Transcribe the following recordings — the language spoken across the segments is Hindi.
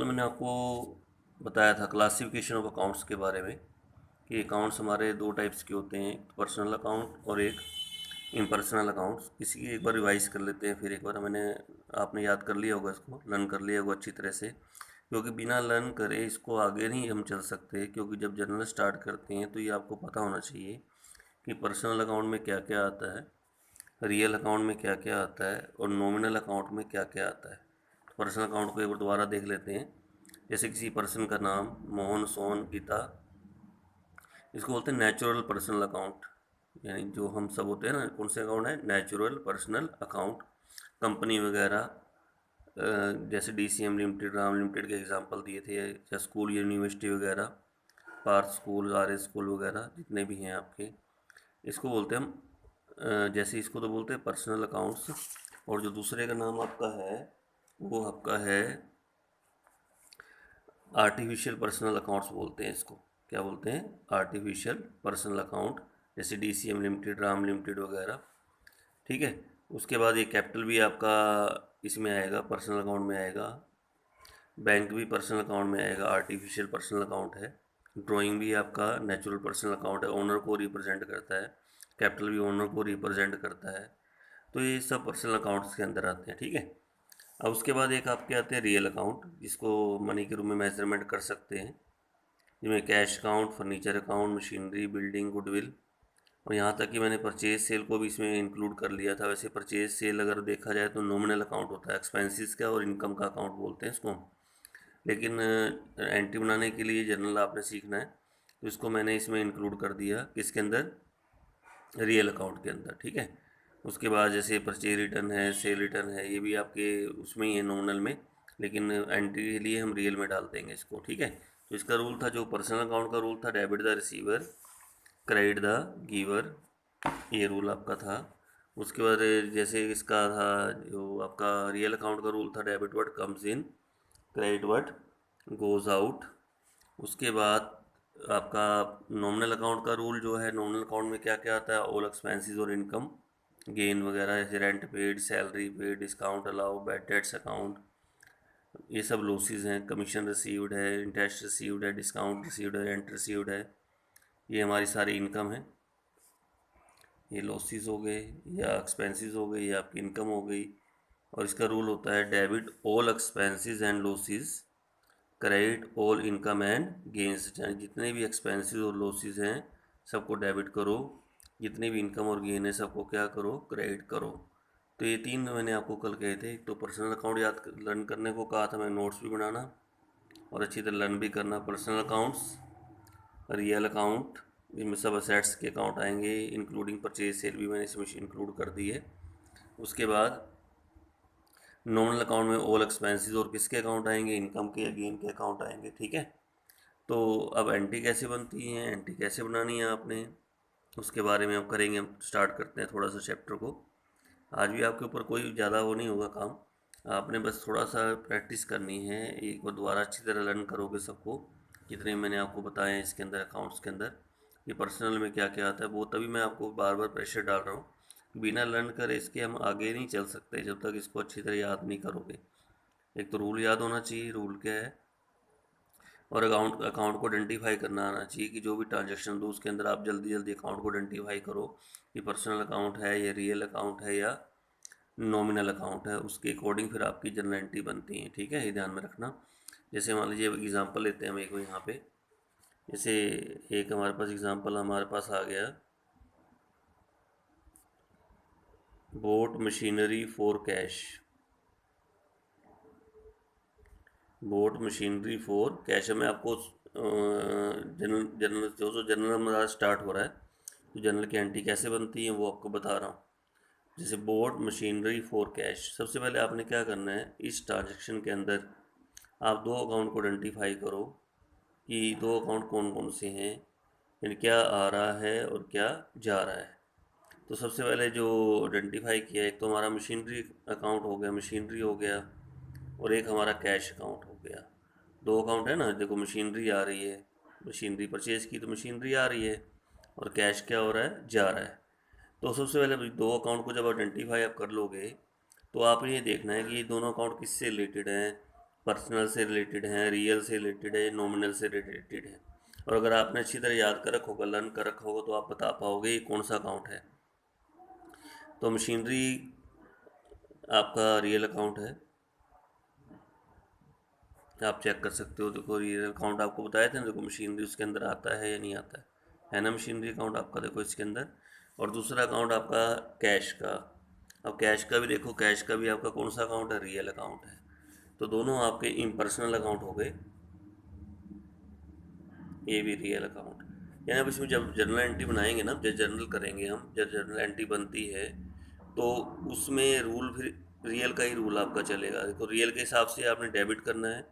तो मैंने आपको बताया था क्लासिफिकेशन ऑफ अकाउंट्स के बारे में कि अकाउंट्स हमारे दो टाइप्स के होते हैं, पर्सनल अकाउंट और एक इम्पर्सनल अकाउंट्स। इसी की एक बार रिवाइज कर लेते हैं। फिर एक बार आपने याद कर लिया होगा, इसको लर्न कर लिया होगा अच्छी तरह से, क्योंकि बिना लर्न करे इसको आगे नहीं हम चल सकते। क्योंकि जब जर्नल स्टार्ट करते हैं तो ये आपको पता होना चाहिए कि पर्सनल अकाउंट में क्या क्या आता है, रियल अकाउंट में क्या क्या आता है और नॉमिनल अकाउंट में क्या क्या आता है। तो पर्सनल अकाउंट को एक बार दोबारा देख लेते हैं। जैसे किसी पर्सन का नाम मोहन, सोहन, गीता, इसको बोलते हैं नेचुरल पर्सनल अकाउंट। यानी जो हम सब होते हैं ना, कौन से अकाउंट है, नेचुरल पर्सनल अकाउंट। कंपनी वगैरह, जैसे डीसीएम लिमिटेड, राम लिमिटेड के एग्जांपल दिए थे, या स्कूल यूनिवर्सिटी वगैरह, पार्थ स्कूल, आर्य स्कूल वगैरह जितने भी हैं आपके, इसको बोलते हैं हम जैसे इसको तो बोलते हैं पर्सनल अकाउंट्स। और जो दूसरे का नाम आपका है वो आपका है आर्टिफिशियल पर्सनल अकाउंट्स बोलते हैं इसको। क्या बोलते हैं? आर्टिफिशियल पर्सनल अकाउंट, जैसे डीसीएम लिमिटेड, राम लिमिटेड वगैरह। ठीक है। उसके बाद ये कैपिटल भी आपका इसमें आएगा, पर्सनल अकाउंट में आएगा। बैंक भी पर्सनल अकाउंट में आएगा, आर्टिफिशियल पर्सनल अकाउंट है। ड्राइंग भी आपका नेचुरल पर्सनल अकाउंट है, ओनर को रिप्रेजेंट करता है। कैपिटल भी ओनर को रिप्रेजेंट करता है। तो ये सब पर्सनल अकाउंट्स के अंदर आते हैं। ठीक है। अब उसके बाद एक आपके आते हैं रियल अकाउंट, जिसको मनी के रूप में मेजरमेंट कर सकते हैं, जिसमें cash account, furniture account, machinery, building, goodwill, और यहाँ तक कि मैंने परचेज सेल को भी इसमें इंक्लूड कर लिया था। वैसे परचेज सेल अगर देखा जाए तो नॉमिनल अकाउंट होता है, एक्सपेंसेस का और इनकम का अकाउंट बोलते हैं इसको। लेकिन एंट्री बनाने के लिए जर्नल आपने सीखना है, तो इसको मैंने इसमें इंक्लूड कर दिया, किसके अंदर, रियल अकाउंट के अंदर। ठीक है। उसके बाद जैसे परचेज रिटर्न है, सेल रिटर्न है, ये भी आपके उसमें ही है नॉमिनल में, लेकिन एंट्री के लिए हम रियल में डाल देंगे इसको। ठीक है। तो इसका रूल था, जो पर्सनल अकाउंट का रूल था, debit the receiver, credit the giver, ये रूल आपका था। उसके बाद जैसे इसका था, जो आपका रियल अकाउंट का रूल था, debit what comes in, credit what goes out. उसके बाद आपका नॉमिनल अकाउंट का रूल जो है, नॉमिनल अकाउंट में क्या क्या आता है, ऑल एक्सपेंसेस और इनकम गेन वगैरह, जैसे rent paid, salary paid, discount allow, bad debts account, ये सब लॉसेस हैं। कमीशन रिसीव्ड है, इंटरेस्ट रिसीव्ड है, डिस्काउंट रिसीव्ड है, रेंट रिसीव्ड है, ये हमारी सारी इनकम है। ये लॉसेस हो गए या एक्सपेंसेस हो गए या आपकी इनकम हो गई। और इसका रूल होता है debit all expenses and losses, credit all income and gains. यानी जितने भी एक्सपेंसेस और लॉसेस हैं सबको डेबिट करो, जितने भी इनकम और गेन है सबको क्या करो, क्रेडिट करो। तो ये तीन मैंने आपको कल कहे थे। तो पर्सनल अकाउंट लर्न करने को कहा था मैं, नोट्स भी बनाना और अच्छी तरह लर्न भी करना। पर्सनल अकाउंट्स, रियल अकाउंट, जिनमें सब असेट्स के अकाउंट आएंगे, इंक्लूडिंग परचेज सेल भी मैंने इसमें इंक्लूड कर दी है। उसके बाद नॉमिनल अकाउंट में ऑल एक्सपेंसेस और किसके अकाउंट आएंगे, इनकम के या गेन के अकाउंट आएंगे। ठीक है। तो अब एंट्री कैसे बनती है, एंट्री कैसे बनानी है आपने, उसके बारे में अब करेंगे। हम स्टार्ट करते हैं थोड़ा सा चैप्टर को। आज भी आपके ऊपर कोई ज़्यादा वो नहीं होगा काम, आपने बस थोड़ा सा प्रैक्टिस करनी है। एक बार दोबारा अच्छी तरह लर्न करोगे सबको, जितने मैंने आपको बताए हैं इसके अंदर, अकाउंट्स के अंदर ये पर्सनल में क्या क्या आता है, वो तभी मैं आपको बार बार प्रेशर डाल रहा हूँ। बिना लर्न करे इसके हम आगे नहीं चल सकते जब तक इसको अच्छी तरह याद नहीं करोगे। एक तो रूल याद होना चाहिए, रूल क्या है, और अकाउंट अकाउंट को आइडेंटिफाई करना आना चाहिए कि जो भी ट्रांजेक्शन दो उसके अंदर आप जल्दी जल्दी अकाउंट को आइडेंटिफाई करो कि पर्सनल अकाउंट है या रियल अकाउंट है या नॉमिनल अकाउंट है। उसके अकॉर्डिंग फिर आपकी जर्नल एंट्री बनती है। ठीक है, ये ध्यान में रखना। जैसे मान लीजिए एग्जांपल लेते हैं हम एक यहाँ पे, जैसे एक हमारे पास एग्जांपल हमारे पास आ गया, boat machinery for cash, boat machinery for cash. मैं आपको जनरल जनरल जो जनरल हमारा स्टार्ट हो रहा है, तो जनरल की एंट्री कैसे बनती है वो आपको बता रहा हूँ। जैसे बोट मशीनरी फॉर कैश, सबसे पहले आपने क्या करना है, इस ट्रांजेक्शन के अंदर आप दो अकाउंट को आइडेंटिफाई करो कि दो अकाउंट कौन कौन से हैं, यानी क्या आ रहा है और क्या जा रहा है। तो सबसे पहले जो आइडेंटिफाई किया, एक तो हमारा मशीनरी अकाउंट हो गया, मशीनरी हो गया, और एक हमारा कैश अकाउंट हो गया। दो अकाउंट है ना, देखो मशीनरी आ रही है, मशीनरी परचेज की तो मशीनरी आ रही है, और कैश क्या हो रहा है, जा रहा है। तो सबसे पहले दो अकाउंट को जब आइडेंटिफाई आप कर लोगे, तो आपने ये देखना है कि ये दोनों अकाउंट किससे रिलेटेड हैं, पर्सनल से रिलेटेड हैं, रियल से रिलेटेड है, नॉमिनल से रिलेटेड है। और अगर आपने अच्छी तरह याद कर रखा होगा, लर्न कर रखा होगा, तो आप बता पाओगे ये कौन सा अकाउंट है। तो मशीनरी आपका रियल अकाउंट है, आप चेक कर सकते हो। देखो रियल अकाउंट आपको बताया था ना, देखो मशीनरी उसके अंदर आता है या नहीं आता है ना, मशीनरी अकाउंट आपका देखो इसके अंदर। और दूसरा अकाउंट आपका कैश का। अब कैश का भी देखो, कैश का भी आपका कौन सा अकाउंट है, रियल अकाउंट है। तो दोनों आपके इम्पर्सनल अकाउंट हो गए, ये भी रियल अकाउंट। यानी अब इसमें जब जर्नल एंट्री बनाएंगे ना, जब जर्नल करेंगे हम, जब जर्नल एंट्री बनती है तो उसमें रूल फिर रियल का ही रूल आपका चलेगा। देखो रियल के हिसाब से आपने डेबिट करना है,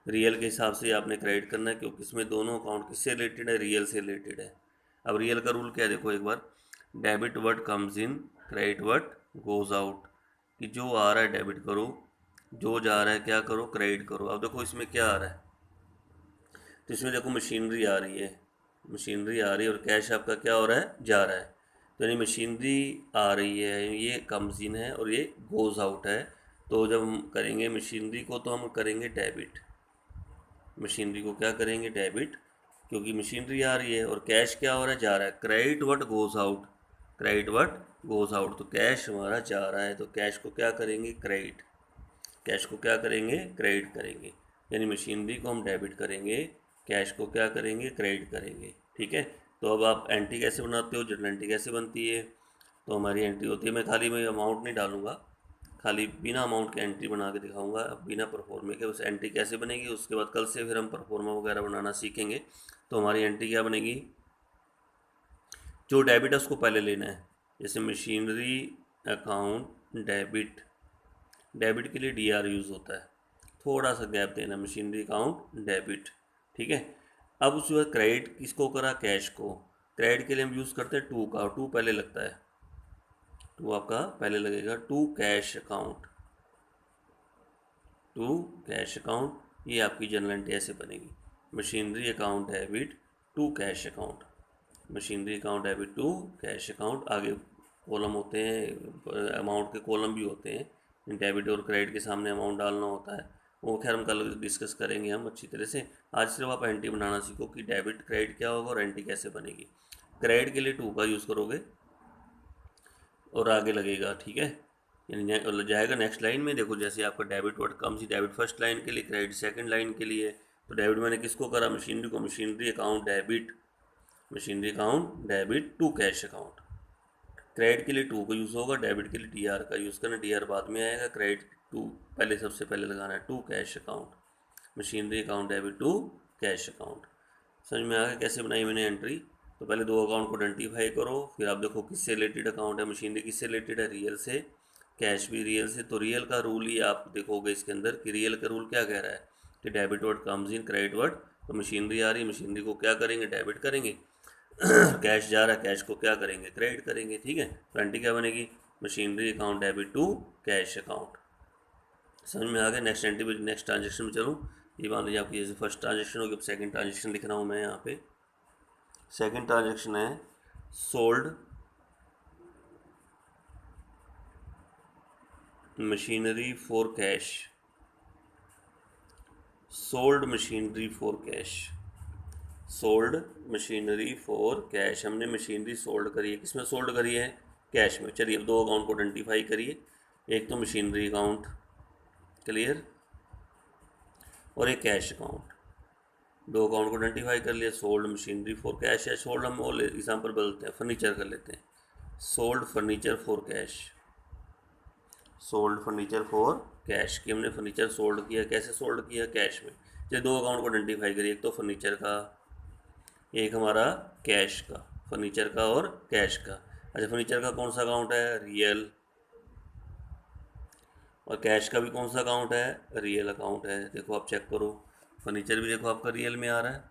रियल के हिसाब से आपने क्रेडिट करना है, क्योंकि इसमें दोनों अकाउंट किससे रिलेटेड है, रियल से रिलेटेड है। अब रियल का रूल क्या है, देखो एक बार, debit what comes in, credit what goes out. कि जो आ रहा है डेबिट करो, जो जा रहा है क्या करो, क्रेडिट करो। अब देखो इसमें क्या आ रहा है, तो इसमें देखो मशीनरी आ रही है, मशीनरी आ रही है, और कैश आपका क्या हो रहा है, जा रहा है। तो यानी मशीनरी आ रही है, ये कम्स इन है, और ये गोज आउट है। तो जब हम करेंगे मशीनरी को, तो हम करेंगे डेबिट। मशीनरी को क्या करेंगे, डेबिट, क्योंकि मशीनरी आ रही है। और कैश क्या हो रहा है, जा रहा है। Credit what goes out, credit what goes out, तो कैश हमारा जा रहा है, तो कैश को क्या करेंगे, क्रेडिट। कैश को क्या करेंगे, क्रेडिट करेंगे। यानी मशीनरी को हम डेबिट करेंगे, कैश को क्या करेंगे, क्रेडिट करेंगे। ठीक है। तो अब आप एंट्री कैसे बनाते हो, जर्नल एंट्री कैसे बनती है। तो हमारी एंट्री होती है, मैं अमाउंट नहीं डालूंगा, खाली बिना अमाउंट के एंट्री बना के दिखाऊंगा, बिना परफॉर्मे के। उस एंट्री कैसे बनेगी, उसके बाद कल से फिर हम परफॉर्मा वगैरह बनाना सीखेंगे। तो हमारी एंट्री क्या बनेगी, जो डेबिट है उसको पहले लेना है। जैसे मशीनरी अकाउंट डेबिट, डेबिट के लिए डी आर यूज़ होता है, थोड़ा सा गैप देना, मशीनरी अकाउंट डेबिट। ठीक है। अब उसके बाद क्रेडिट किसको करा, कैश को। क्रेडिट के लिए हम यूज़ करते हैं टू का, टू पहले लगता है, टू आपका पहले लगेगा, to cash account, to cash account. ये आपकी जर्नल एंट्री ऐसे बनेगी, machinery account debit to cash account, machinery account debit to cash account. आगे कॉलम होते हैं, अमाउंट के कॉलम भी होते हैं, डेबिट और क्रेडिट के सामने अमाउंट डालना होता है, वो खैर हम कल डिस्कस करेंगे हम अच्छी तरह से। आज सिर्फ आप एंट्री बनाना सीखो कि डेबिट क्रेडिट क्या होगा और एंट्री कैसे बनेगी। क्रेडिट के लिए टू का यूज़ करोगे और आगे लगेगा, ठीक है, यानी जाएगा नेक्स्ट लाइन में। देखो जैसे आपका डेबिट वर्ड कम सी, डेबिट फर्स्ट लाइन के लिए, क्रेडिट सेकंड लाइन के लिए। तो डेबिट मैंने किसको करा, मशीनरी को, machinery account debit, machinery account debit to cash account. Credit के लिए टू का यूज़ होगा, डेबिट के लिए डी आर का यूज़ करना, डी आर बाद में आएगा, क्रेडिट टू पहले सबसे पहले लगाना है, to cash account, machinery account debit to cash account. समझ में आ गया कैसे बनाई मैंने एंट्री। तो पहले दो अकाउंट को आइडेंटिफाई करो, फिर आप देखो किससे रिलेटेड अकाउंट है, मशीनरी किससे रिलेटेड है, रियल से, कैश भी रियल से। तो रियल का रूल ही आप देखोगे इसके अंदर कि रियल का रूल क्या कह रहा है कि debit word comes in, credit word. तो मशीनरी आ रही है, मशीनरी को क्या करेंगे, डेबिट करेंगे। कैश जा रहा है, कैश को क्या करेंगे, क्रेडिट करेंगे। ठीक है। तो एंट्री क्या बनेगी, machinery account debit to cash account. समझ में आ गया। नेक्स्ट एंट्री, नेक्स्ट ट्रांजेक्शन में चलो। ये मान लीजिए आपकी जैसे फर्स्ट ट्रांजेक्शन होगी, अब सेकंड ट्रांजेक्शन लिख रहा हूँ मैं यहाँ पे। सेकंड ट्रांजेक्शन है sold machinery for cash, sold machinery for cash, sold machinery for cash. हमने मशीनरी सोल्ड करी है, किसमें सोल्ड करी है, कैश में। चलिए अब दो अकाउंट को आइडेंटिफाई करिए, एक तो मशीनरी अकाउंट, क्लियर, और एक कैश अकाउंट। दो अकाउंट को आइडेंटिफाई कर लिया, सोल्ड मशीनरी फॉर कैश है, सोल्ड हम और एग्जाम्पल बदलते हैं, फर्नीचर कर लेते हैं, sold furniture for cash, sold furniture for cash. कि हमने फर्नीचर सोल्ड किया, कैसे सोल्ड किया, कैश में। चलिए दो अकाउंट को आइडेंटिफाई करिए, एक तो फर्नीचर का, एक हमारा कैश का, फर्नीचर का और कैश का। अच्छा फर्नीचर का कौन सा अकाउंट है, रियल, और कैश का भी कौन सा अकाउंट है, रियल अकाउंट है। देखो आप चेक करो, फर्नीचर भी देखो आपका रियल में आ रहा है,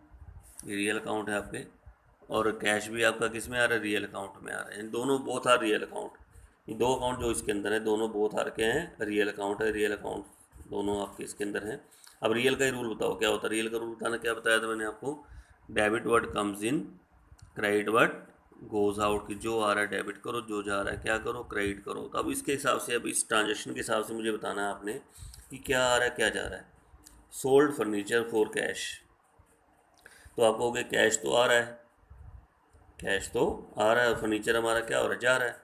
ये रियल अकाउंट है आपके, और कैश भी आपका किस में आ रहा है, रियल अकाउंट में आ रहा है। इन दोनों बोथ आर रियल अकाउंट। ये दो अकाउंट जो इसके अंदर है दोनों बोथ आर के हैं, रियल अकाउंट है, रियल अकाउंट दोनों आपके इसके अंदर हैं। अब रियल का ही रूल बताओ क्या होता है, रियल का रूल बताना, क्या बताया था मैंने आपको, debit word comes in, credit word goes out. की जो आ रहा है डेबिट करो, जो जा रहा है क्या करो, क्रेडिट करो। तो अब इसके हिसाब से, अब इस ट्रांजेक्शन के हिसाब से मुझे बताना है आपने कि क्या आ रहा है क्या जा रहा है। Sold furniture for cash. तो आप कहोगे कैश तो आ रहा है, कैश तो आ रहा है, फर्नीचर हमारा क्या हो रहा है, जा रहा है,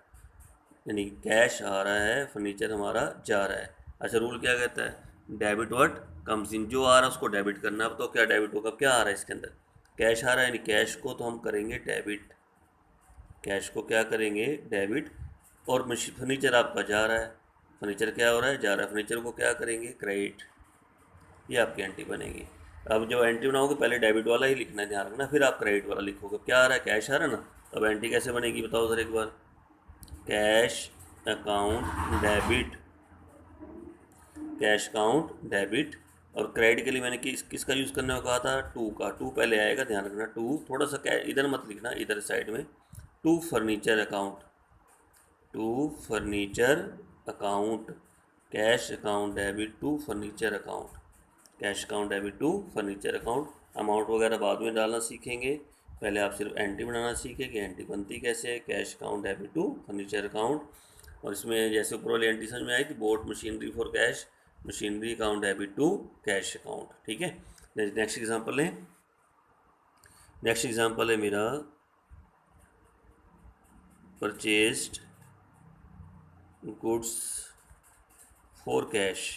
यानी कैश आ रहा है, फर्नीचर हमारा जा रहा है। अच्छा, रूल क्या कहता है, डेबिट व्हाट कम्स इन, जो आ रहा है उसको डेबिट करना। अब तो क्या डेबिट होगा, क्या आ रहा है इसके अंदर, कैश आ रहा है, यानी कैश को तो हम करेंगे डेबिट, कैश को क्या करेंगे, डेबिट। और फर्नीचर आपका जा रहा है, फर्नीचर क्या हो रहा है, जा रहा है, फर्नीचर को क्या करेंगे, क्रेडिट। ये आपकी एंट्री बनेगी। अब जब एंट्री बनाओगे पहले डेबिट वाला ही लिखना है, ध्यान रखना, फिर आप क्रेडिट वाला लिखोगे। क्या आ रहा है, कैश आ रहा है ना। अब एंट्री कैसे बनेगी बताओ सर एक बार, cash account debit, cash account debit. और क्रेडिट के लिए मैंने किसका यूज़ करने को कहा था, टू का, टू पहले आएगा, ध्यान रखना, टू थोड़ा सा इधर मत लिखना, इधर साइड में, to furniture account, to furniture account, cash account debit to furniture account, cash account debit to furniture account. Amount वगैरह बाद में डालना सीखेंगे, पहले आप सिर्फ एंट्री बनाना सीखें कि एंट्री बनती कैसे है, cash account debit to furniture account. और इसमें जैसे ऊपर वाली एंट्री समझ में आई थी, bought machinery for cash, machinery account debit to cash account, ठीक है। नेक्स्ट एग्जांपल है, नेक्स्ट एग्जांपल है मेरा, purchased goods for cash,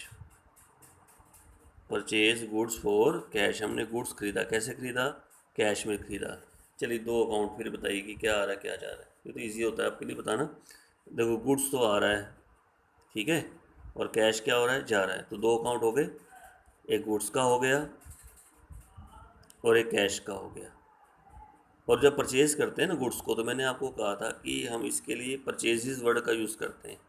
purchase goods for cash, हमने गुड्स खरीदा, कैसे खरीदा, कैश में खरीदा। चलिए दो अकाउंट फिर बताइए कि क्या आ रहा है क्या जा रहा है, ये तो इजी होता है आपके लिए बताना। देखो गुड्स तो आ रहा है, ठीक है, और कैश क्या हो रहा है, जा रहा है, तो दो अकाउंट हो गए, एक गुड्स का हो गया और एक कैश का हो गया। और जब परचेज़ करते हैं ना गुड्स को, तो मैंने आपको कहा था कि हम इसके लिए परचेजेस वर्ड का यूज़ करते हैं।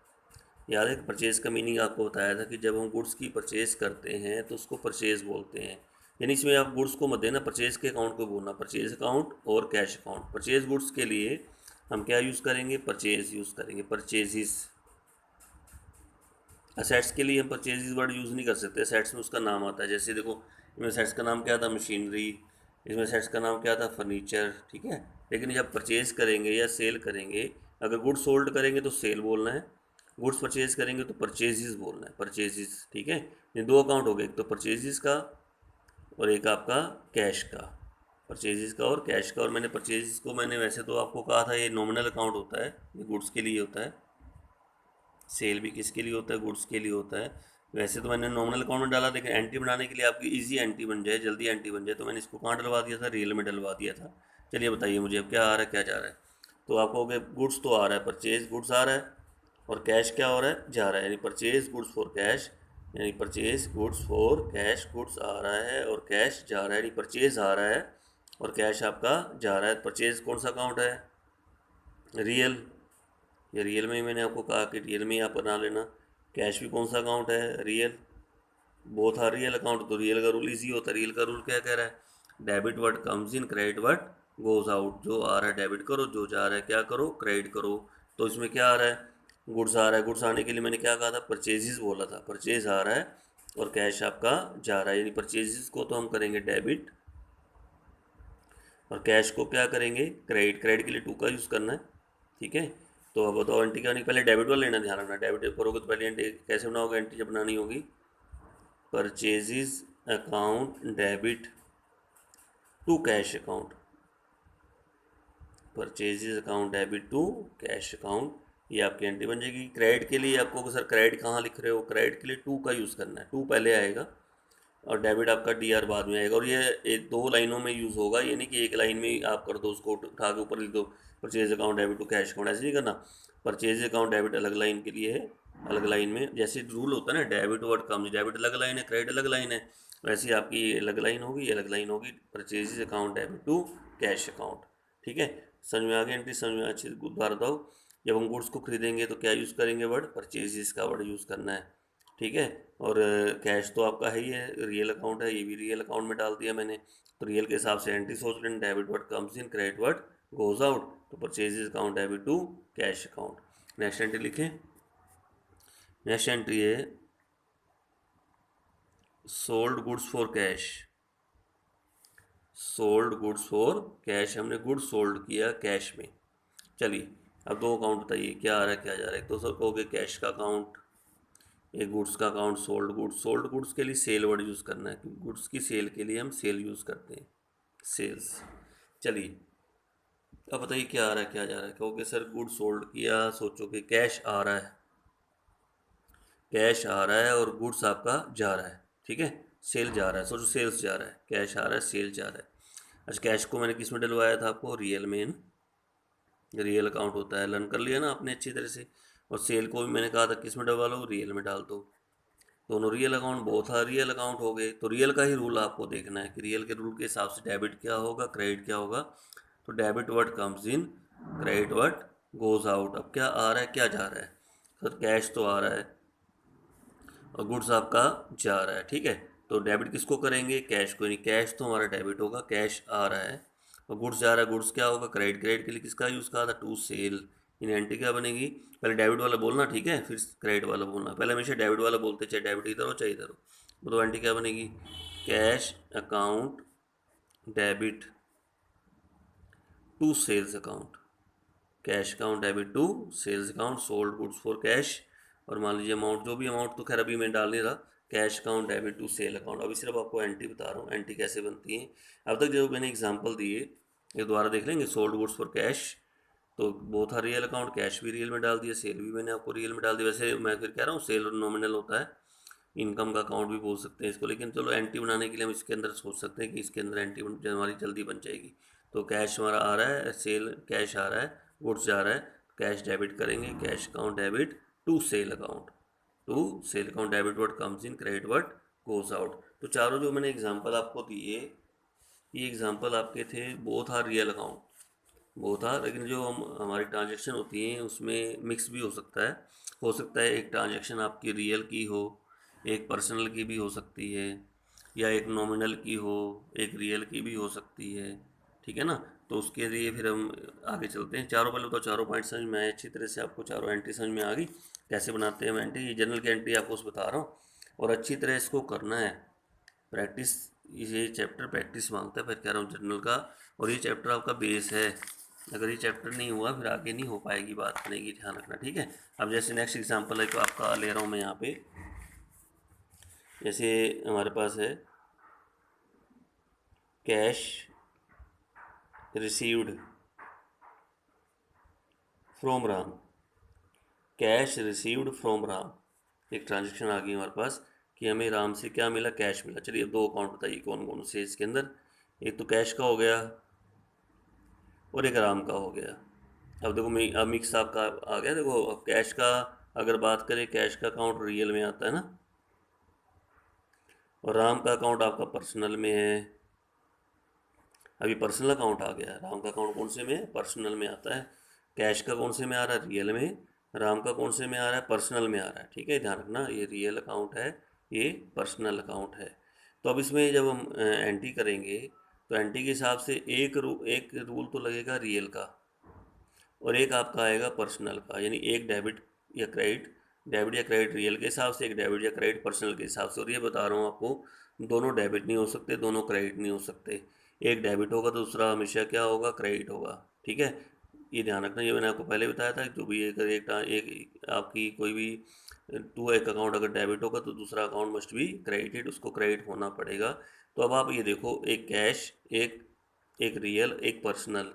याद है, परचेज़ का मीनिंग आपको बताया था कि जब हम गुड्स की परचेज़ करते हैं तो उसको परचेज़ बोलते हैं। यानी इसमें आप गुड्स को मत देना, परचेज़ के अकाउंट को बोलना, परचेज़ अकाउंट और कैश अकाउंट। परचेज़ गुड्स के लिए हम क्या यूज़ करेंगे, परचेज़ यूज़ करेंगे, परचेजिस। असेट्स के लिए हम परचेजिस वर्ड यूज़ नहीं कर सकते, असेट्स में उसका नाम आता है। जैसे देखो, इसमें असेट्स का नाम क्या था, मशीनरी, इसमें असेट्स का नाम क्या था, फर्नीचर, ठीक है। लेकिन जब परचेज़ करेंगे या सेल करेंगे, अगर गुड्स सोल्ड करेंगे तो सेल बोलना है, गुड्स परचेज करेंगे तो परचेजिस बोलना है, परचेजिस, ठीक है। ये दो अकाउंट हो गए, एक तो परचेजिस का और एक आपका कैश का, परचेजिस का और कैश का। और मैंने परचेजिस को, मैंने वैसे तो आपको कहा था ये नॉमिनल अकाउंट होता है, ये गुड्स के लिए होता है, सेल भी किसके लिए होता है, गुड्स के लिए होता है। वैसे तो मैंने नॉमिनल अकाउंट में डाला, लेकिन एंट्री बनाने के लिए आपकी इजी एंट्री बन जाए, जल्दी एंट्री बन जाए, तो मैंने इसको कहाँ डलवा दिया था, रियल में डलवा दिया था। चलिए बताइए मुझे अब क्या आ रहा है क्या जा रहा है। तो आप कहोगे गुड्स तो आ रहा है, परचेज गुड्स आ रहा है, और कैश क्या हो रहा है, जा रहा है, यानी परचेज गुड्स फॉर कैश, यानी purchase goods for cash, goods आ रहा है और कैश जा रहा है, यानी परचेज आ रहा है और कैश आपका जा रहा है। परचेज कौन सा अकाउंट है, रियल, ये रियल में ही मैंने आपको कहा कि रियल में ही आप बना लेना। कैश भी कौन सा अकाउंट है, real, both are real account. तो रियल का रूल इजी होता है, रियल का रूल क्या कह रहा है, debit word comes in, credit word goes out, जो आ रहा है डेबिट करो, जो जा रहा है क्या करो, क्रेडिट करो। तो इसमें क्या आ रहा है, गुड्स आ रहा है, गुड्स आने के लिए मैंने क्या कहा था, परचेजिस बोला था, परचेज आ रहा है और कैश आपका जा रहा है, यानी परचेजिस को तो हम करेंगे डेबिट और कैश को क्या करेंगे, क्रेडिट। क्रेडिट के लिए टू का यूज़ करना है, ठीक है। तो अब बताओ एंट्री क्या, पहले डेबिट वाला लेना, ध्यान रखना, डेबिट करोगे तो पहले एंट्री कैसे बनाओगे, एंट्री जब बनानी होगी, purchases account debit to cash account, purchases account debit to cash account, ये आपकी एंट्री बन जाएगी। क्रेडिट के लिए आपको, सर क्रेडिट कहाँ लिख रहे हो, क्रेडिट के लिए टू का यूज़ करना है, टू पहले आएगा और डेबिट आपका डी आर बाद में आएगा। और ये एक दो लाइनों में यूज़ होगा, ये नहीं कि एक लाइन में ही आप कर दो, उसको उठा के ऊपर लिख दो purchase account debit to cash account, ऐसे नहीं करना। परचेज अकाउंट डेबिट अलग लाइन के लिए है, अलग लाइन में, जैसे रूल होता है ना, डेबिट वर्ड कम, डेबिट अलग लाइन है, क्रेडिट अलग लाइन है, वैसे ही आपकी अलग लाइन होगी, अलग लाइन होगी, purchase account debit to cash account, ठीक है। समझ में आ गया एंट्री, समझ में अच्छी दोबारा बताओ। जब हम गुड्स को खरीदेंगे तो क्या यूज़ करेंगे वर्ड, परचेजिस का वर्ड यूज़ करना है, ठीक है। और कैश तो आपका है ही है, रियल अकाउंट है, ये भी रियल अकाउंट में डाल दिया मैंने। तो रियल के हिसाब से एंट्री सोच लें, debit word comes in, credit word goes out, तो purchases account debit to cash account. Next entry लिखें, नेक्स्ट एंट्री है sold goods for cash, sold goods for cash, हमने गुड्स सोल्ड किया कैश में। चलिए अब दो अकाउंट बताइए क्या आ रहा है क्या जा रहा है। तो सर कहोगे कैश का अकाउंट, एक गुड्स का अकाउंट सोल्ड गुड्स के लिए सेल वर्ड यूज़ करना है, क्योंकि गुड्स की सेल के लिए हम सेल यूज़ करते हैं, सेल्स। चलिए अब बताइए क्या आ रहा है क्या जा रहा है। कहोगे सर गुड्स सोल्ड किया, सोचो कि कैश आ रहा है, कैश आ रहा है और गुड्स आपका जा रहा है, ठीक है, सेल जा रहा है, सोचो सेल्स जा रहा है, कैश आ रहा है, सेल जा रहा है। अच्छा कैश को मैंने किस में डलवाया था आपको, रियल में ना, रियल अकाउंट होता है, लर्न कर लिया ना आपने अच्छी तरह से। और सेल को भी मैंने कहा था किस में डलवा लो, रियल में डाल दो। दोनों रियल अकाउंट, बहुत रियल अकाउंट हो गए। तो रियल का ही रूल आपको देखना है कि रियल के रूल के हिसाब से डेबिट क्या होगा, क्रेडिट क्या होगा। तो debit word comes in, credit word goes out. अब क्या आ रहा है क्या जा रहा है, सर कैश तो आ रहा है और गुड्स आपका जा रहा है, ठीक है। तो डेबिट किसको करेंगे, कैश को, नहीं कैश तो हमारा डेबिट होगा, कैश आ रहा है और गुड्स जा रहा है, गुड्स क्या होगा, क्रेडिट। क्रेडिट के लिए किसका यूज़ करा था, टू सेल। इन एंटी क्या बनेगी, पहले डेबिट वाला बोलना, ठीक है, फिर क्रेडिट वाला बोलना। पहले हमेशा डेबिट वाला बोलते, चाहे डेबिट इधर हो चाहे इधर हो। तो एंटी क्या बनेगी, cash account debit to sales account, cash account debit to sales account, sold goods for cash. और मान लीजिए अमाउंट, जो भी अमाउंट तो खैर अभी मैं डाल नहीं रहा, cash account debit to sale account. अभी सिर्फ आपको एंट्री बता रहा हूँ, एंट्री कैसे बनती है। अब तक जो मैंने एग्जांपल दिए ये दोबारा देख लेंगे। सोल्ड गुड्स फॉर कैश, तो बहुत था रियल अकाउंट, कैश भी रियल में डाल दिया, सेल भी मैंने आपको रियल में डाल दिया। वैसे मैं फिर कह रहा हूँ सेल नॉमिनल होता है, इनकम का अकाउंट भी बोल सकते हैं इसको, लेकिन चलो एंट्री बनाने के लिए हम इसके अंदर सोच सकते हैं कि इसके अंदर एंट्री हमारी जल्दी बन जाएगी। तो कैश हमारा आ रहा है, सेल कैश आ रहा है, गुड्स जा रहा है, कैश डेबिट करेंगे, cash account debit to sale account, to sale account debit word comes in, credit word goes out. तो चारों जो मैंने एग्जांपल आपको दिए, ये एग्जांपल आपके थे, बोथ आर रियल अकाउंट, वो था। लेकिन जो हम हमारी ट्रांजैक्शन होती हैं उसमें मिक्स भी हो सकता है एक ट्रांजैक्शन आपकी रियल की हो, एक पर्सनल की भी हो सकती है, या एक नॉमिनल की हो, एक रियल की भी हो सकती है, ठीक है ना। तो उसके लिए फिर हम आगे चलते हैं। चारों पहले तो चारों पॉइंट समझ में आए अच्छी तरह से, आपको चारों एंट्री समझ में आ गई कैसे बनाते हैं हम एंट्री। ये जनरल की एंट्री आपको उस बता रहा हूँ, और अच्छी तरह इसको करना है प्रैक्टिस। ये चैप्टर प्रैक्टिस मांगता है, फिर कह रहा हूँ जनरल का, और ये चैप्टर आपका बेस है। अगर ये चैप्टर नहीं हुआ फिर आगे नहीं हो पाएगी बात करने की, ध्यान रखना, ठीक है। अब जैसे नेक्स्ट एग्जांपल है तो आपका ले रहा हूँ मैं यहाँ पे, जैसे हमारे पास है cash received from Ram, cash received from Ram. एक ट्रांजेक्शन आ गई हमारे पास कि हमें राम से क्या मिला, कैश मिला। चलिए अब दो अकाउंट बताइए कौन कौन से इसके अंदर। एक तो कैश का हो गया और एक राम का हो गया। अब देखो अब मिक्स आपका आ गया। देखो अब कैश का अगर बात करें, कैश का अकाउंट रियल में आता है ना, और राम का अकाउंट आपका पर्सनल में है। अभी पर्सनल अकाउंट आ गया, राम का अकाउंट कौन से में है, पर्सनल में आता है। कैश का कौन से में आ रहा है, रियल में। राम का कौन से में आ रहा है, पर्सनल में आ रहा है, ठीक है। ध्यान रखना ये रियल अकाउंट है, ये पर्सनल अकाउंट है। तो अब इसमें जब हम एंट्री करेंगे तो एंट्री के हिसाब से एक रूल तो लगेगा रियल का, और एक आपका आएगा पर्सनल का। यानी एक डेबिट या क्रेडिट, डेबिट या क्रेडिट रियल के हिसाब से, एक डेबिट या क्रेडिट पर्सनल के हिसाब से। और ये बता रहा हूँ आपको, दोनों डेबिट नहीं हो सकते, दोनों क्रेडिट नहीं हो सकते। एक डेबिट होगा तो दूसरा हमेशा क्या होगा, क्रेडिट होगा, ठीक है। ये ध्यान रखना, ये मैंने आपको पहले बताया था। जो भी एक आपकी कोई भी टू एक अकाउंट अगर डेबिट होगा तो दूसरा अकाउंट मस्ट बी क्रेडिटेड, उसको क्रेडिट होना पड़ेगा। तो अब आप ये देखो, एक कैश, एक एक रियल, एक पर्सनल।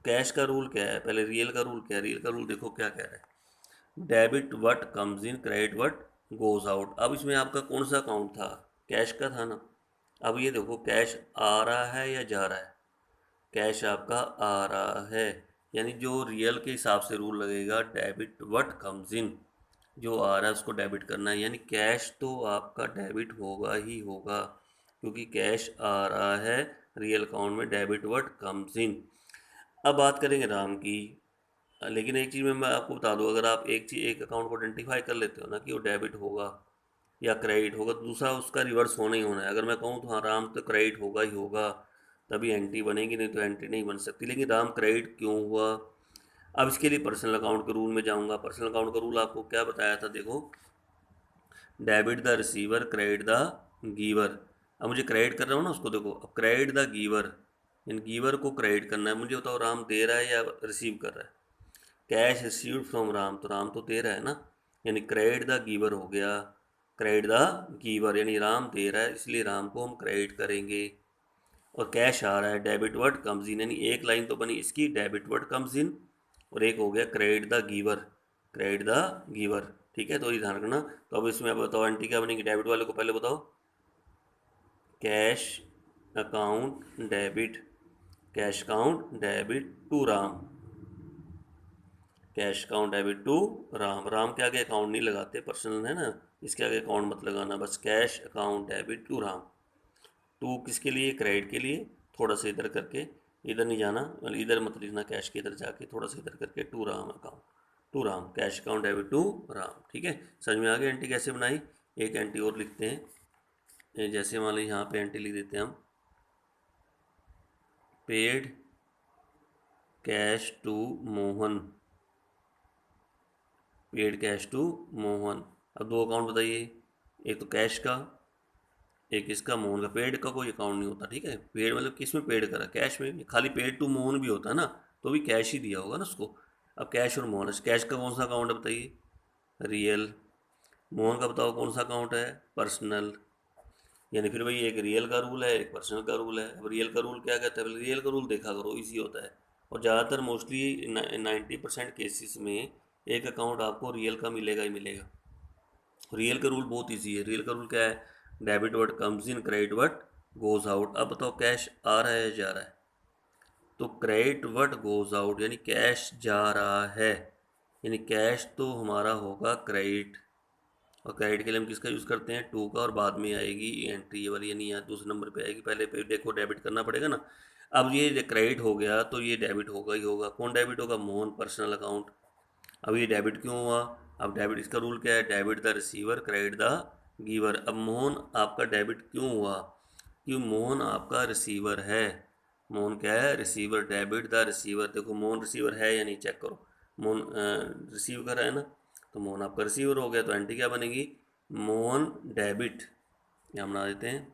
कैश का रूल क्या है, पहले रियल का रूल क्या है। रियल का रूल देखो क्या कह रहा है, debit what comes in, credit what goes out. अब इसमें आपका कौन सा अकाउंट था, कैश का था ना। अब ये देखो कैश आ रहा है या जा रहा है, कैश आपका आ रहा है, यानी जो रियल के हिसाब से रूल लगेगा, डेबिट वट कम्स इन, जो आ रहा है उसको डेबिट करना है। यानी कैश तो आपका डेबिट होगा ही होगा, क्योंकि कैश आ रहा है रियल अकाउंट में, डेबिट वट कम्स इन। अब बात करेंगे राम की। लेकिन एक चीज़ मैं आपको बता दूं, अगर आप एक अकाउंट को आइडेंटिफाई कर लेते हो ना कि वो डेबिट होगा या क्रेडिट होगा, तो दूसरा उसका रिवर्स होना ही होना है। अगर मैं कहूँ तो हाँ राम तो क्रेडिट होगा ही होगा, तभी एंट्री बनेगी, नहीं तो एंट्री नहीं बन सकती। लेकिन राम क्रेडिट क्यों हुआ, अब इसके लिए पर्सनल अकाउंट के रूल में जाऊँगा। पर्सनल अकाउंट का रूल आपको क्या बताया था, देखो, debit the receiver, credit the गीवर। अब मुझे क्रेडिट कर रहा हूँ ना उसको, देखो अब क्रेडिट द गीवर, इन गीवर को क्रेडिट करना है। मुझे बताओ राम दे रहा है या रिसीव कर रहा है, कैश रिसीव्ड फ्रॉम राम, तो राम तो दे रहा है ना, यानी क्रेडिट द गिवर हो गया, क्रेडिट द गिवर यानी राम दे रहा है इसलिए राम को हम क्रेडिट करेंगे। और कैश आ रहा है, डेबिट वर्ड कम्स इन, यानी एक लाइन तो बनी इसकी डेबिट वर्ड कम्स इन और एक हो गया credit the giver, credit the giver. ठीक है, तो ये ध्यान रखना। तो अब इसमें अब बताओ एंट्री क्या बनेगी, डेबिट वाले को पहले बताओ, cash account debit, cash account debit to Ram, cash account debit to Ram. Ram के आगे अकाउंट नहीं लगाते, पर्सनल है ना, इसके आगे अकाउंट मत लगाना, बस cash account debit to Ram. To किसके लिए, क्रेडिट के लिए। थोड़ा सा इधर करके, इधर नहीं जाना, मतलब इधर मत लिखना कैश के, इधर जाके थोड़ा सा इधर करके to Ram account, to Ram, cash account debit to Ram. ठीक है, समझ में आ गया एंट्री कैसे बनाई। एक एंट्री और लिखते हैं, जैसे मान लीजिए यहाँ पे एंट्री लिख देते हैं हम, paid cash to Mohan, paid cash to Mohan. अब दो अकाउंट बताइए, एक तो कैश का, एक इसका मोहन का। पेड का कोई अकाउंट नहीं होता, ठीक है, पेड मतलब किस में पेड करा, कैश में। खाली पेड टू मोहन भी होता है ना, तो भी कैश ही दिया होगा ना उसको। अब कैश और मोहन, कैश का कौन सा अकाउंट है बताइए, रियल। मोहन का बताओ कौन सा अकाउंट है, पर्सनल। यानी फिर भाई एक रियल का रूल है, एक पर्सनल का रूल है। अब रियल का रूल क्या कहता है, रियल का रूल देखा करो, इजी होता है। और ज़्यादातर मोस्टली 90% केसेस में एक अकाउंट आपको रियल का मिलेगा ही मिलेगा। रियल का रूल बहुत इजी है। रियल का रूल क्या है, debit word comes in, credit word goes out. अब बताओ कैश आ रहा है जा रहा है, तो क्रेडिट वर्ड गोज आउट यानी कैश जा रहा है, यानी कैश तो हमारा होगा क्रेडिट। और क्रेडिट के लिए हम किसका यूज़ करते हैं, टू का, और बाद में आएगी एंट्री ये वाली, यानी यहाँ दूसरे नंबर पे आएगी, पहले पे देखो डेबिट करना पड़ेगा ना। अब ये क्रेडिट हो गया तो ये डेबिट होगा ही होगा। कौन डेबिट होगा, मोहन, पर्सनल अकाउंट। अब ये डेबिट क्यों हुआ, अब डेबिट इसका रूल क्या है, debit the receiver, credit the giver. अब मोहन आपका डेबिट क्यों हुआ, क्यों, मोहन आपका रिसीवर है। मोहन क्या है, रिसीवर, डेबिट द रिसीवर। देखो मोहन रिसीवर है या नहीं, चेक करो, मोहन रिसीव कर रहा है ना, तो मोहन आपका रिसीवर हो गया। तो एंट्री क्या बनेगी, मोहन डेबिट, यहाँ बना देते हैं,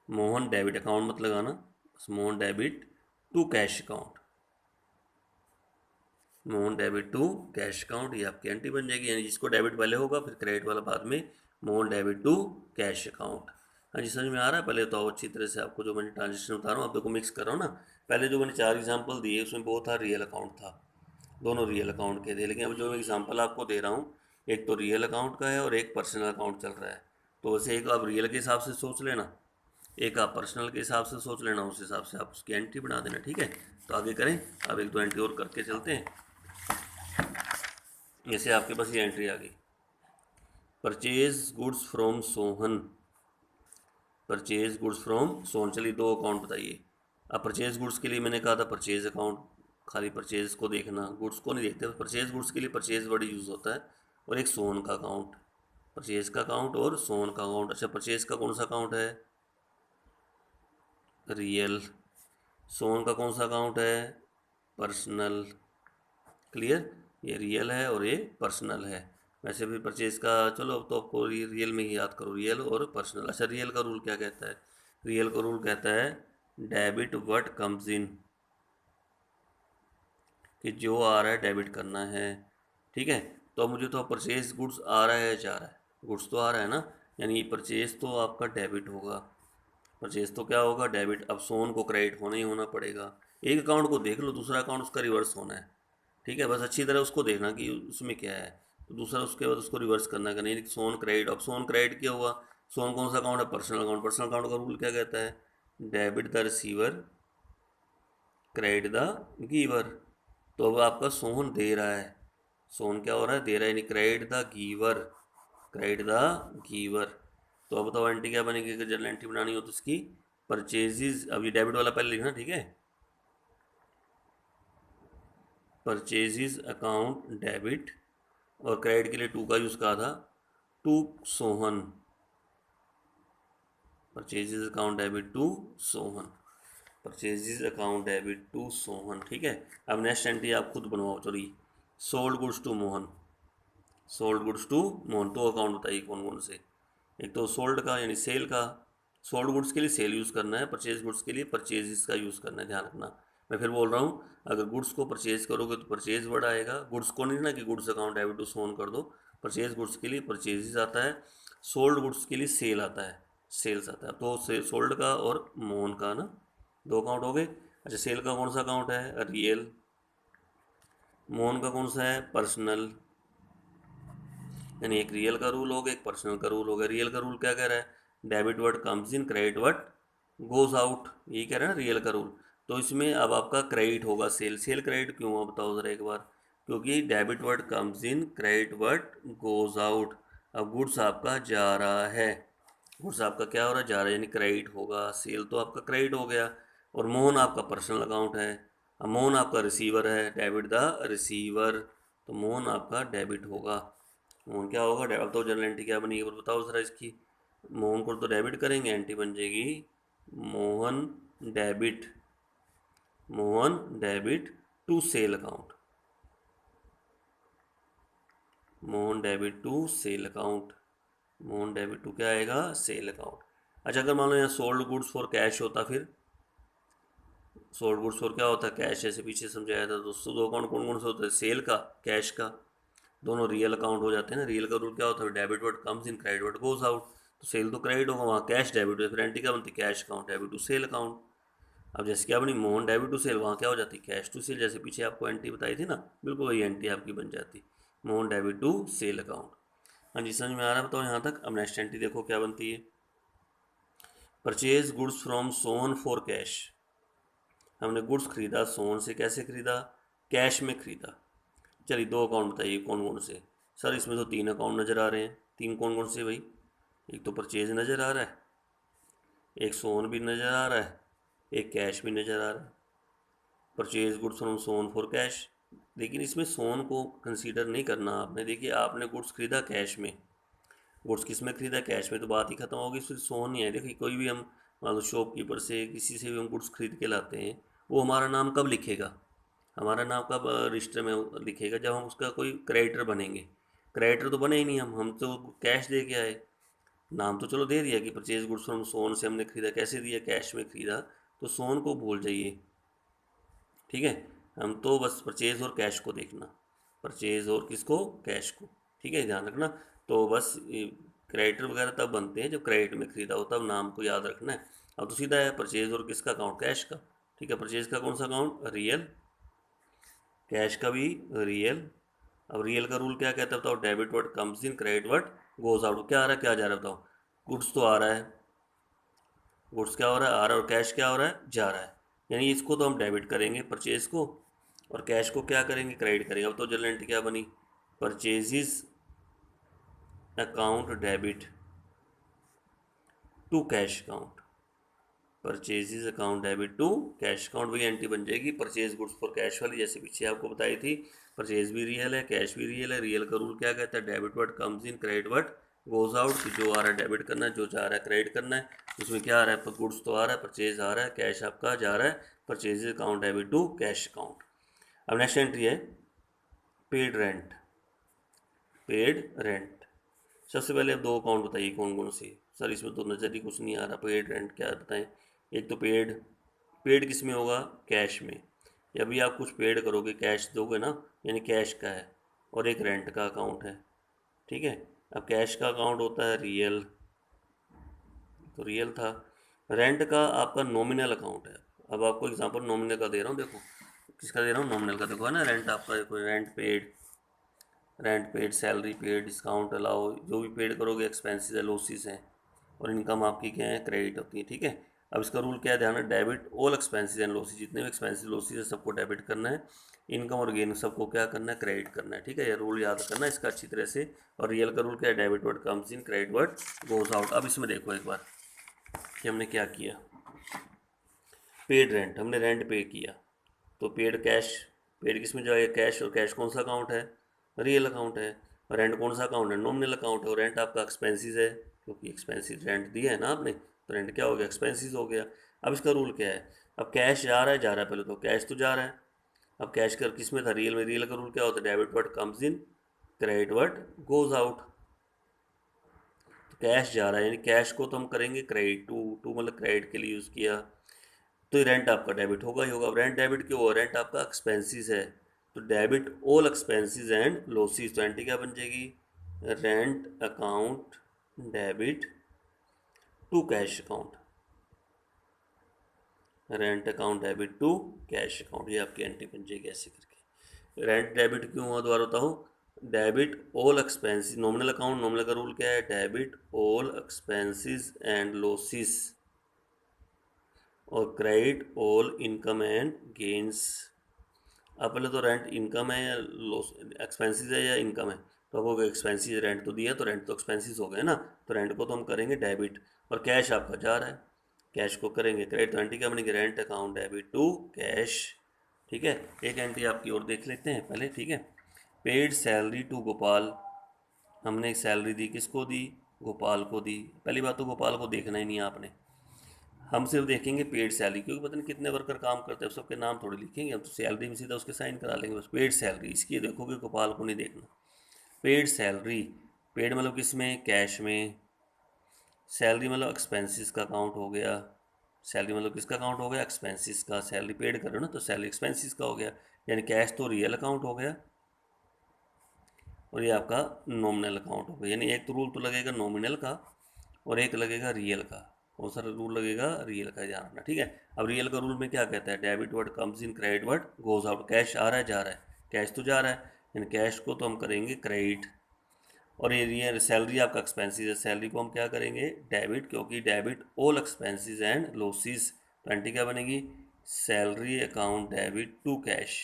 मोहन डेबिट, अकाउंट मत लगाना, बस Mohan debit to cash account, Mohan debit to cash account, ये आपकी एंट्री बन जाएगी। यानी जिसको डेबिट पहले होगा फिर क्रेडिट वाला बाद में, Mohan debit to cash account. हाँ जी, समझ में आ रहा है। पहले तो अच्छी तरह से आपको जो मैंने ट्रांजेक्शन बता रहा हूँ, आप देखो मिक्स कर रहा हूँ ना। पहले जो मैंने 4 एग्जाम्पल दिए उसमें वो था रियल अकाउंट था, दोनों रियल अकाउंट के थे। लेकिन अब जो मैं एग्जाम्पल आपको दे रहा हूँ, एक तो रियल अकाउंट का है और एक पर्सनल अकाउंट चल रहा है। तो वैसे एक आप रियल के हिसाब से सोच लेना, एक आप पर्सनल के हिसाब से सोच लेना, उस हिसाब से आप उसकी एंट्री बना देना। ठीक है, तो आगे करें, अब एक दो एंट्री और करके चलते हैं। जैसे आपके पास ये एंट्री आ गई, purchase goods from Sohan, purchase goods from Sohan. चलिए दो अकाउंट बताइए। अब परचेज गुड्स के लिए मैंने कहा था परचेज अकाउंट, खाली परचेज को देखना, गुड्स को नहीं देखते। परचेज गुड्स के लिए परचेज वर्ड यूज़ होता है। और एक सोहन का अकाउंट, परचेज का अकाउंट और सोहन का अकाउंट। अच्छा, परचेज का कौन सा अकाउंट है, रियल। सोहन का कौन सा अकाउंट है, पर्सनल। क्लियर, ये रियल है और ये पर्सनल है। वैसे भी परचेज का, चलो अब तो आपको रियल में ही याद करो, रियल और पर्सनल। अच्छा, रियल का रूल क्या कहता है, रियल का रूल कहता है डेबिट व्हाट कम्स इन, कि जो आ रहा है डेबिट करना है। ठीक है, तो अब मुझे तो परचेज गुड्स आ रहा है जा रहा है, गुड्स तो आ रहा है ना, यानी परचेज तो आपका डेबिट होगा, परचेज तो क्या होगा, डेबिट। अब सोन को क्रेडिट होना ही होना पड़ेगा। एक अकाउंट को देख लो, दूसरा अकाउंट उसका रिवर्स होना है। ठीक है, बस अच्छी तरह उसको देखना कि उसमें क्या है, तो दूसरा उसके बाद उसको रिवर्स करना है, नहीं सोन क्रेडिट। अब सोन क्रेडिट क्या हुआ, सोन कौन सा अकाउंट है, पर्सनल अकाउंट। पर्सनल अकाउंट का रूल क्या कहता है, debit the receiver, credit the giver. तो अब आपका सोहन दे रहा है, सोहन क्या हो रहा है, दे रहा है, यानी credit the giver, credit the giver. तो अब बताओ एंट्री क्या बनेगी, अगर जर्नल एंट्री बनानी हो तो इसकी परचेजेज। अब ये डेबिट वाला पहले लिखना, ठीक है, परचेजेज अकाउंट डेबिट, और क्रेडिट के लिए टू का यूज़ करा था, to Sohan, purchases account debit to Sohan, purchases account debit to Sohan. ठीक है, अब नेक्स्ट एंट्री आप खुद बनवाओ। चलिए, sold goods to Mohan, sold goods to Mohan. तो अकाउंट बताइए कौन कौन से, एक तो सोल्ड का यानी सेल का, सोल्ड गुड्स के लिए सेल यूज़ करना है, परचेज गुड्स के लिए परचेजेस का यूज़ करना है, ध्यान रखना। मैं फिर बोल रहा हूँ, अगर गुड्स को परचेज करोगे तो परचेज वर्ड आएगा, गुड्स को नहीं ना कि गुड्स अकाउंट डेबिट टू सोन कर दो, परचेज गुड्स के लिए परचेजेस आता है, सोल्ड गुड्स के लिए सेल आता है, सेल्स आता है। तो सोल्ड का और मोहन का ना दो अकाउंट हो गए। अच्छा, सेल का कौन सा अकाउंट है? रियल। मोहन का कौन सा है? पर्सनल। यानी एक रियल का रूल हो गया, एक पर्सनल का रूल हो गया। रियल का रूल क्या कह रहा है? Debit word comes in, credit word goes out, यही कह रहा है ना रियल का रूल। तो इसमें अब आपका क्रेडिट होगा सेल। सेल क्रेडिट क्यों हुआ बताओ ज़रा एक बार? क्योंकि debit word comes in, credit word goes out. अब गुड्स आपका जा रहा है, गुड्स आपका क्या हो रहा है? जा रहा है, यानी क्रेडिट होगा। सेल तो आपका क्रेडिट हो गया। और मोहन आपका पर्सनल अकाउंट है। अब मोहन आपका रिसीवर है, डेबिट द रिसीवर, तो मोहन आपका डेबिट होगा। मोहन क्या होगा? अब तो जनरल एंट्री क्या बनेगी बताओ ज़रा इसकी। मोहन को तो डेबिट करेंगे, एंट्री बन जाएगी Mohan debit, Mohan debit to sale account, Mohan debit to sale account, Mohan debit to क्या आएगा? Sale account. अच्छा, अगर मान लो यहाँ सोल्ड गुड्स फॉर कैश होता, फिर सोल्ड गुड्स फॉर क्या होता है? कैश, जैसे पीछे समझाया था दोस्तों। दो अकाउंट कौन कौन से होते हैं? सेल का, कैश का, दोनों रियल अकाउंट हो जाते हैं ना। रियल का रूल क्या होता है? Debit word comes in, credit word goes out. तो सेल तो क्रेडिट होगा, वहाँ कैश डेबिट है, फिर एंट्री क्या बनती है? Cash account debit to sale account. अब जैसे क्या बनी? मोहन डेबिट टू सेल, वहाँ क्या हो जाती? कैश टू सेल, जैसे पीछे आपको एंट्री बताई थी ना, बिल्कुल वही एंट्री आपकी बन जाती, Mohan debit to sale account. हाँ जी, समझ में आ रहा है? बताओ यहाँ तक। अब नेक्स्ट एंट्री देखो क्या बनती है। Purchase goods from Sohan for cash. हमने गुड्स खरीदा सोन से, कैसे खरीदा? कैश में खरीदा। चलिए दो अकाउंट बताइए कौन कौन से? सर इसमें तो तीन अकाउंट नज़र आ रहे हैं। तीन कौन कौन से भाई? एक तो परचेज नज़र आ रहा है, एक सोन भी नज़र आ रहा है, एक कैश भी नज़र आ रहा है। Purchase goods from Sohan for cash. लेकिन इसमें सोन को कंसीडर नहीं करना आपने। देखिए आपने गुड्स खरीदा कैश में, गुड्स किस में खरीदा? कैश में, तो बात ही खत्म होगी, फिर सोन नहीं है। देखिए कोई भी हम मान लो शॉपकीपर से, किसी से भी हम गुड्स खरीद के लाते हैं, वो हमारा नाम कब लिखेगा? हमारा नाम कब रजिस्टर में लिखेगा? जब हम उसका कोई क्रेडिटर बनेंगे। क्रेडिटर तो बने ही नहीं हम तो कैश दे के आए। नाम तो चलो दे दिया कि परचेज गुड्स फ्रॉम सोन से हमने खरीदा, कैसे दिया? कैश में खरीदा। तो सोन को भूल जाइए, ठीक है। हम तो बस परचेज और कैश को देखना, परचेज और किसको? कैश को, ठीक है, ध्यान रखना। तो बस क्रेडिटर वगैरह तब बनते हैं जब क्रेडिट में खरीदा हो, तब नाम को याद रखना है। अब तो सीधा है, परचेज और किसका अकाउंट? कैश का, ठीक है। परचेज का कौन सा अकाउंट? रियल। कैश का भी रियल। अब रियल का रूल क्या कहता है बताओ? Debit word comes in, credit word goes out. क्या आ रहा है, क्या जा रहा है बताओ? गुड्स तो आ रहा है, गुड्स क्या हो रहा है? आ रहा है। और कैश क्या हो रहा है? जा रहा है। यानी इसको तो हम डेबिट करेंगे परचेज को, और कैश को क्या करेंगे? क्रेडिट करेंगे। अब तो जनरल एंट्री क्या बनी? Purchases account debit to cash account, purchases account debit to cash account, वही एंट्री बन जाएगी परचेज गुड्स फॉर कैश वाली, जैसे पीछे आपको बताई थी। परचेज भी रियल है, कैश भी रियल है। रियल का रूल क्या कहता है? Debit word comes in, credit word goes out. जो आ रहा है डेबिट करना है, जो जा रहा है क्रेडिट करना है। उसमें क्या आ रहा है? गुड्स तो आ रहा है, परचेज आ रहा है, कैश आपका जा रहा है, purchase account debit to cash account. अब नेक्स्ट एंट्री है पेड रेंट, पेड रेंट। सबसे पहले अब दो अकाउंट बताइए कौन कौन से? सर इसमें तो नज़र ही कुछ नहीं आ रहा, पेड रेंट क्या बताएं? एक तो पेड, पेड किस में होगा? कैश में। या भी आप कुछ पेड करोगे, कैश दोगे ना, यानी कैश का है। और एक रेंट का अकाउंट है, ठीक है। अब कैश का अकाउंट होता है रियल, तो रियल था। रेंट का आपका नॉमिनल अकाउंट है। अब आपको एग्जांपल नॉमिनल का दे रहा हूँ, देखो किसका दे रहा हूँ? नॉमिनल का। देखो है ना, रेंट आपका, देखो rent paid, rent paid, salary paid, discount allow, जो भी पेड करोगे, एक्सपेंसेस है, लॉसेस हैं, और इनकम आपकी क्या है? क्रेडिट होती है, ठीक है। अब इसका रूल क्या है? ध्यान है, debit all expenses and losses, जितने भी एक्सपेंसेस लॉसेस है सबको डेबिट करना है। इनकम और गेन सबको क्या करना है? क्रेडिट करना है, ठीक है। ये रूल याद करना है इसका अच्छी तरह से। और रियल का रूल क्या है? Debit word comes in, credit word goes out. अब इसमें देखो एक बार कि हमने क्या किया। पेड रेंट, हमने रेंट पे किया, तो पेड कैश, पेड किस में जाएगा? कैश। और कैश कौन सा अकाउंट है? रियल अकाउंट है। और रेंट कौन सा अकाउंट है? नॉमिनल अकाउंट है। और रेंट आपका एक्सपेंसिस है, क्योंकि एक्सपेंसिस रेंट दिया है ना आपने, तो रेंट क्या हो गया? एक्सपेंसिस हो गया। अब इसका रूल क्या है? अब कैश जा रहा है, जा रहा है, पहले तो कैश तो जा रहा है। अब कैश कर किस में था? रियल में। रियल का रूल क्या होता है? Debit word comes in, credit word goes out. तो कैश जा रहा है, यानी कैश को तो हम करेंगे क्रेडिट, टू टू मतलब क्रेडिट के लिए यूज़ किया। तो रेंट आपका डेबिट होगा ही होगा। अब रेंट डेबिट क्यों हुआ? रेंट आपका एक्सपेंसिस है, तो debit all expenses and losses. तो एंट्री क्या बन जाएगी? Rent account debit to cash account, rent account debit to cash account, ये आपकी एंट्री बन जाएगी ऐसे करके। रेंट डेबिट क्यों हुआ दोबारा बताऊँ? Debit all expenses, nominal account, nominal का रूल क्या है? Debit all expenses and losses और credit all income and gains. अब पहले तो रेंट इनकम है या लॉस, एक्सपेंसिस है या इनकम है? तो आपको एक्सपेंसिस, रेंट तो दिया तो रेंट तो एक्सपेंसिस हो गए ना, तो रेंट को तो हम करेंगे डेबिट, और कैश आपका जा रहा है, कैश को करेंगे क्रेडिट। तो एंट्री क्या बनेगी? Rent account debit to cash. ठीक है, एक एंट्री आपकी और देख लेते हैं पहले। ठीक है, पेड सैलरी टू गोपाल, हमने एक सैलरी दी, किसको दी? गोपाल को दी। पहली बात तो गोपाल को देखना ही नहीं है आपने, हम सिर्फ देखेंगे पेड सैलरी, क्योंकि पता नहीं कितने वर्कर काम करते हैं, सबके नाम थोड़ी लिखेंगे हम, तो सैलरी में सीधा उसके साइन करा लेंगे बस। पेड सैलरी इसकी देखोगे, गोपाल को नहीं देखना। पेड सैलरी, पेड मतलब किस में? कैश में। सैलरी मतलब एक्सपेंसिस का अकाउंट हो गया, सैलरी मतलब किसका अकाउंट हो गया? एक्सपेंसिस का। सैलरी पेड कर रहे हो ना, तो सैलरी एक्सपेंसिस का हो गया, यानी कैश तो रियल अकाउंट हो गया, और ये आपका नॉमिनल अकाउंट होगा। यानी एक तो रूल तो लगेगा नॉमिनल का और एक लगेगा रियल का। कौन सा रूल लगेगा? रियल का, ध्यान रखना। ठीक है, अब रियल का रूल में क्या कहता है? Debit word comes in, credit word goes out. Cash आ रहा है, जा रहा है, कैश तो जा रहा है, यानी कैश को तो हम करेंगे क्रेडिट, और ये रियल सैलरी आपका एक्सपेंसिस है, सैलरी को हम क्या करेंगे? डेबिट, क्योंकि debit all expenses and losses. तो एंट्री क्या बनेगी? Salary account debit to cash,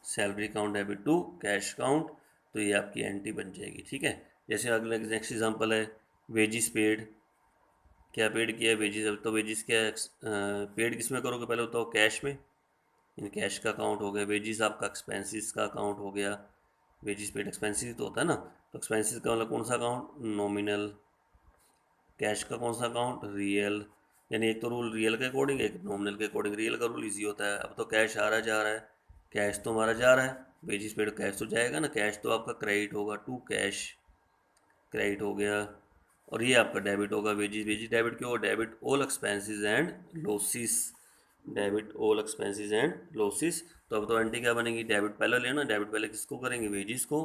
salary account debit to cash account. तो ये आपकी एंट्री बन जाएगी। ठीक है, जैसे अगला नेक्स्ट एग्जांपल है वेजिस पेड। क्या पेड किया है? वेजिस। अब तो वेजिस क्या है? पेड किस में करोगे? पहले बताओ, कैश में, इन कैश का अकाउंट हो गया। वेजिस आपका एक्सपेंसिस का अकाउंट हो गया, वेजिस पेड एक्सपेंसिस तो होता है ना, तो एक्सपेंसिस का मतलब कौन सा अकाउंट? नॉमिनल। कैश का कौन सा अकाउंट? रियल। यानी एक तो रूल रियल के अकॉर्डिंग, एक नॉमिनल के अकॉर्डिंग। रियल का रूल इजी होता है। अब तो कैश आ रहा है, जा रहा है, कैश तो हमारा जा रहा है, वेजिस पेड कैश तो जाएगा ना, कैश तो आपका क्रेडिट होगा टू कैश, क्रेडिट हो गया, और ये आपका डेबिट होगा वेजिस। वेजिस डेबिट क्यों? Debit all expenses and losses, debit all expenses and losses. तो अब तो एंट्री क्या बनेगी? डेबिट पहले लेना, डेबिट पहले किसको करेंगे? वेजिस को,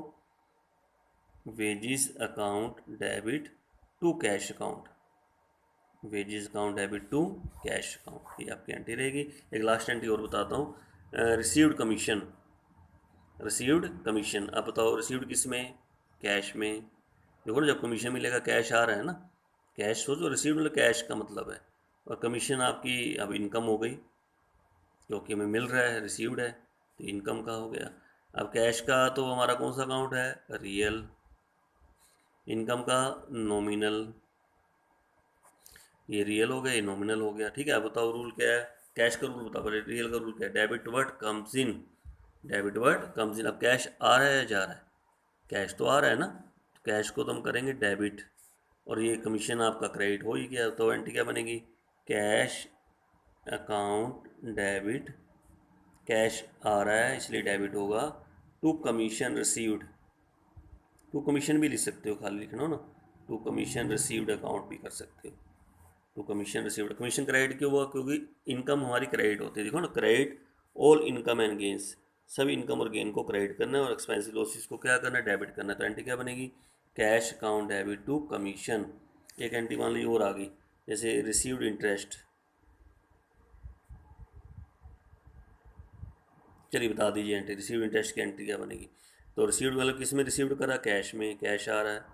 wages account debit to cash account, wages account debit to cash account, ये आपकी एंट्री रहेगी। एक लास्ट एंट्री और बताता हूँ, रिसीव्ड कमीशन, रिसीव्ड कमीशन। अब बताओ रिसीव्ड किस में? कैश में। देखो ना, जब कमीशन मिलेगा कैश आ रहा है ना, कैश सोचो, रिसीव्ड मतलब कैश का मतलब है, और कमीशन आपकी अब इनकम हो गई, क्योंकि हमें मिल रहा है, रिसीव्ड है, तो इनकम का हो गया। अब कैश का तो हमारा कौन सा अकाउंट है? रियल। इनकम का नॉमिनल, ये रियल हो गया, ये नॉमिनल हो गया। ठीक है, अब बताओ रूल क्या है? कैश का रूल बताओ पहले, रियल का रूल क्या है? Debit word comes in, debit word comes इन। अब कैश आ रहा है या जा रहा है? कैश तो आ रहा है ना, तो कैश को तो हम करेंगे डेबिट, और ये कमीशन आपका क्रेडिट हो ही गया, तो एंट्री क्या बनेगी? कैश अकाउंट डेबिट, कैश आ रहा है इसलिए डेबिट होगा, to commission received, to commission भी लिख सकते हो, खाली लिखना हो ना, टू कमीशन रिसीव्ड अकाउंट भी कर सकते हो। तो कमीशन रिसीव्ड, कमीशन क्रेडिट क्यों हुआ? क्योंकि इनकम हमारी क्रेडिट होती है। देखो ना, credit all income and gains, सभी इनकम और गेन को क्रेडिट करना है, और एक्सपेंसिव लॉसेस को क्या करना है? डेबिट करना है। तो एंट्री क्या बनेगी? Cash account debit to commission. एक एंट्री मान लीजिए और आ गई, जैसे रिसीव्ड इंटरेस्ट, चलिए बता दीजिए एंट्री, रिसीव्ड इंटरेस्ट की एंट्री क्या बनेगी? तो रिसीव्ड मतलब किस में रिसीव्ड करा? कैश में, कैश आ रहा है,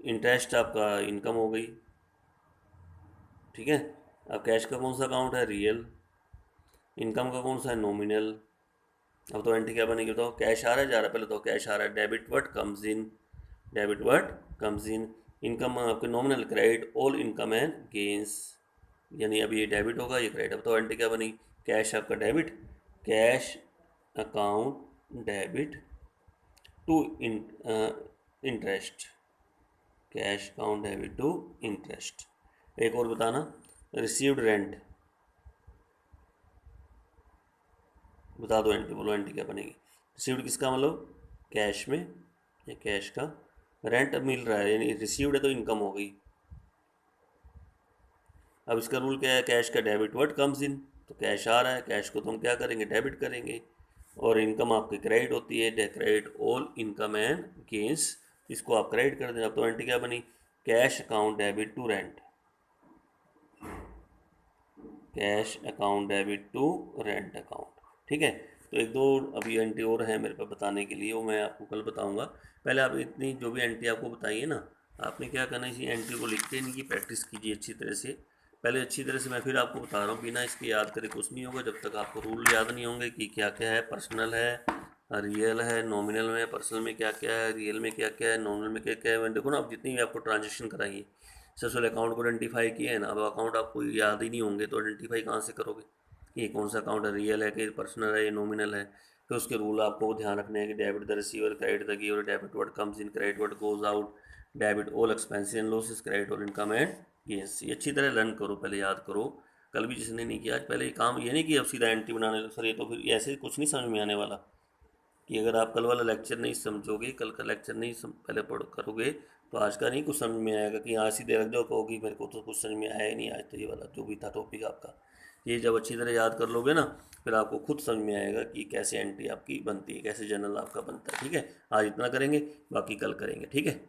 इंटरेस्ट आपका इनकम हो गई। ठीक है, अब कैश का कौन सा अकाउंट है? रियल। इनकम का कौन सा है? नॉमिनल। अब तो एंट्री क्या बनेगी बताओ? कैश आ रहा है, जा रहा है? पहले तो कैश आ रहा है, debit word comes in, debit word comes in. Income आपके nominal, credit all income and gains, यानी अब ये डेबिट होगा, ये क्रेडिट। अब तो एंट्री क्या बनी? कैश आपका debit, cash account debit to interest, cash account debit to interest. एक और बताना, रिसीव्ड रेंट, बता दो एंट्री, बोलो एंट्री क्या बनेगी? रिसीव्ड किसका मतलब? कैश में, ये कैश का, रेंट मिल रहा है यानी रिसीव्ड है तो इनकम हो गई। अब इसका रूल क्या है, कैश का डेबिट व्हाट कम्स इन, तो कैश आ रहा है, कैश को तो हम क्या करेंगे, डेबिट करेंगे। और इनकम आपकी क्रेडिट होती है, credit all income and gains, इसको आप क्रेडिट कर दें। अब तो एंट्री क्या बनी, cash account debit to rent, cash account debit to rent account. ठीक है, तो एक दो अभी एंट्री और है मेरे पास बताने के लिए, वो मैं आपको कल बताऊंगा। पहले आप इतनी जो भी एंट्री आपको बताइए ना, आपने क्या करना है, इसी एंट्री को लिख के इनकी प्रैक्टिस कीजिए अच्छी तरह से। पहले अच्छी तरह से मैं फिर आपको बता रहा हूँ, बिना इसके याद करे कुछ नहीं होगा, जब तक आपको रूल याद नहीं होंगे कि क्या क्या है, पर्सनल है, रियल है, नॉमिनल में, पर्सनल में क्या क्या है, रियल में क्या क्या है, नॉमिनल में क्या क्या है। देखो ना, अब जितनी भी आपको ट्रांजेक्शन कराइए, सबसे पहले अकाउंट को आइडेंटिफाई किया है ना, अब अकाउंट आपको याद ही नहीं होंगे तो आइडेंटिफाई कहाँ से करोगे कि ये कौन सा अकाउंट है, रियल है कि पर्सनल है, ये नॉमिनल है। फिर उसके रूल आपको ध्यान रखने हैं कि debit the receiver, credit the giver, debit what comes in, credit what goes out, debit all expenses and losses, credit all income and gains. ये अच्छी तरह लर्न करो, पहले याद करो। कल भी जिसने नहीं किया आज पहले ये काम, ये नहीं कि अब सीधा एंट्री बनाने लो सर, ये तो फिर ऐसे कुछ नहीं समझ में आने वाला। कि अगर आप कल वाला लेक्चर नहीं समझोगे, कल का लेक्चर नहीं पहले पढ़ करोगे, तो आज का नहीं कुछ समझ में आएगा। कि आज सीधे रख जाओ, कहोगी मेरे को तो कुछ समझ में आया ही नहीं आज, तो ये वाला जो भी था टॉपिक आपका, ये जब अच्छी तरह याद कर लोगे ना, फिर आपको खुद समझ में आएगा कि कैसे एंट्री आपकी बनती है, कैसे जर्नल आपका बनता है। ठीक है, आज इतना करेंगे, बाकी कल करेंगे। ठीक है।